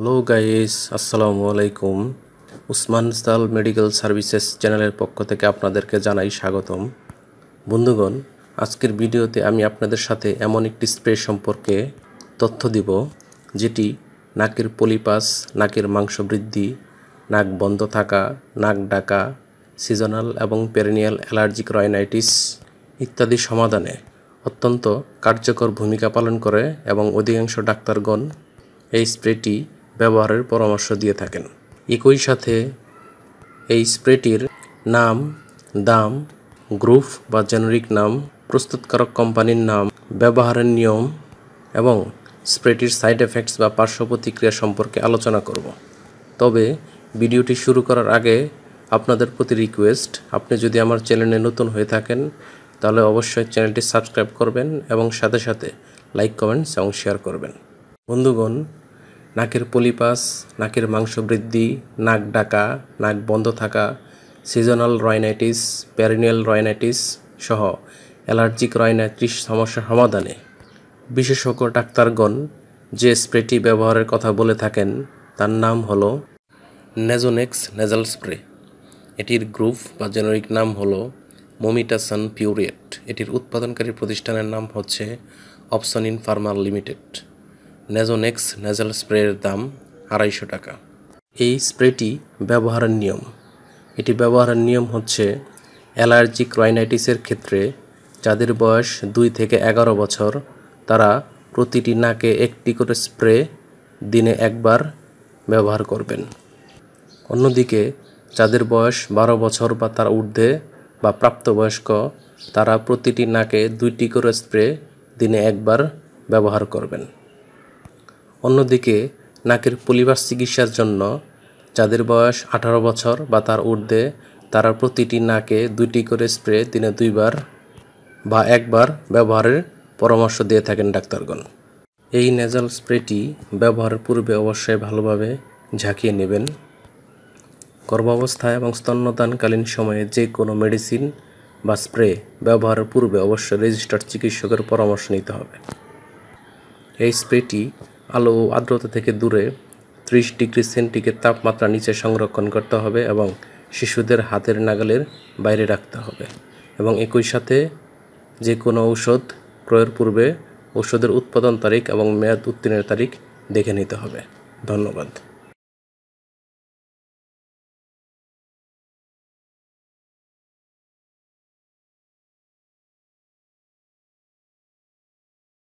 Hello guys, আসসালামু আলাইকুম। উসমান সাল মেডিকেল সার্ভিসেস চ্যানেলের পক্ষ থেকে আপনাদেরকে জানাই স্বাগতম। বন্ধুগণ, আজকের ভিডিওতে আমি আপনাদের সাথে এমন একটি স্প্রে সম্পর্কে তথ্য দিব যেটি নাকের পলিপাস, নাকের মাংস বৃদ্ধি, নাক বন্ধ থাকা, নাক ডাকা, সিজনাল এবং পেরিনিয়াল অ্যালার্জিক রাইনাইটিস ইত্যাদি সমাধানে অত্যন্ত কার্যকর ভূমিকা পালন করে এবং অধিকাংশ ডাক্তারগণ এই স্প্রেটি ব্যবহারের পরামর্শ দিয়ে থাকেন। একই সাথে এই স্প্রেটির নাম, দাম, গ্রুপ বা জেনেরিক নাম, প্রস্তুতকারক কোম্পানির নাম, ব্যবহারের নিয়ম এবং স্প্রেটির সাইড এফেক্টস বা পার্শ্ব প্রতিক্রিয়া সম্পর্কে আলোচনা করব। তবে ভিডিওটি শুরু করার আগে আপনাদের প্রতি রিকোয়েস্ট, আপনি যদি আমার চ্যানেলে নতুন হয়ে থাকেন তাহলে অবশ্যই চ্যানেলটি সাবস্ক্রাইব করবেন এবং সাথে সাথে লাইক, কমেন্টস এবং শেয়ার করবেন। বন্ধুগণ, নাকের পলিপাস, নাকের মাংস বৃদ্ধি, নাক ডাকা, নাক বন্ধ থাকা, সিজনাল রাইনাইটিস, পেরিনিয়াল রাইনাইটিস সহ অ্যালার্জিক রাইনাইটিস সমস্যা সমাধানে বিশেষজ্ঞ ডাক্তারগণ যে স্প্রেটি ব্যবহারের কথা বলে থাকেন তার নাম হলো নেজোনেক্স নেজাল স্প্রে। এটির গ্রুপ বা জেনেরিক নাম হলো মোমিটাসন পিউরেট। এটির উৎপাদনকারী প্রতিষ্ঠানের নাম হচ্ছে অপসনিন ফার্মা লিমিটেড। নেজোনেক্স নেজাল স্প্রের দাম 250 টাকা। এই স্প্রেটি ব্যবহারের নিয়ম, এটি ব্যবহারের নিয়ম হচ্ছে অ্যালার্জিক রাইনাইটিসের ক্ষেত্রে যাদের বয়স 2 থেকে 11 বছর তারা প্রতিটি নাকে একটি করে স্প্রে দিনে একবার ব্যবহার করবেন। অন্যদিকে যাদের বয়স 12 বছর বা তার ঊর্ধ্বে বা প্রাপ্তবয়স্ক তারা প্রতিটি নাকে 2টি করে স্প্রে দিনে একবার ব্যবহার করবেন। অন্যদিকে নাকের পলিপাস চিকিৎসার জন্য যাদের বয়স 18 বছর বা তার ঊর্ধ্বে তারা প্রতিটি নাকে 2টি করে স্প্রে দিনে 2বার বা একবার ব্যবহারের পরামর্শ দিয়ে থাকেন ডাক্তারগণ। এই নেজাল স্প্রেটি ব্যবহারের পূর্বে অবশ্যই ভালোভাবে ঝাঁকিয়ে নেবেন। গর্ভাবস্থায় এবং স্তন্যদানকালীন সময়ে যে কোনো মেডিসিন বা স্প্রে ব্যবহারের পূর্বে অবশ্যই রেজিস্টার্ড চিকিৎসকের পরামর্শ নিতে হবে। এই স্প্রেটি আলো ও আর্দ্রতা থেকে দূরে 30 ডিগ্রি সেন্টিগ্রেড তাপমাত্রা নিচে সংরক্ষণ করতে হবে এবং শিশুদের হাতের নাগালের বাইরে রাখতে হবে এবং একই সাথে যে কোনো ঔষধ ক্রয়ের পূর্বে ঔষধের উৎপাদন তারিখ এবং মেয়াদ উত্তীর্ণের তারিখ দেখে নিতে হবে। ধন্যবাদ।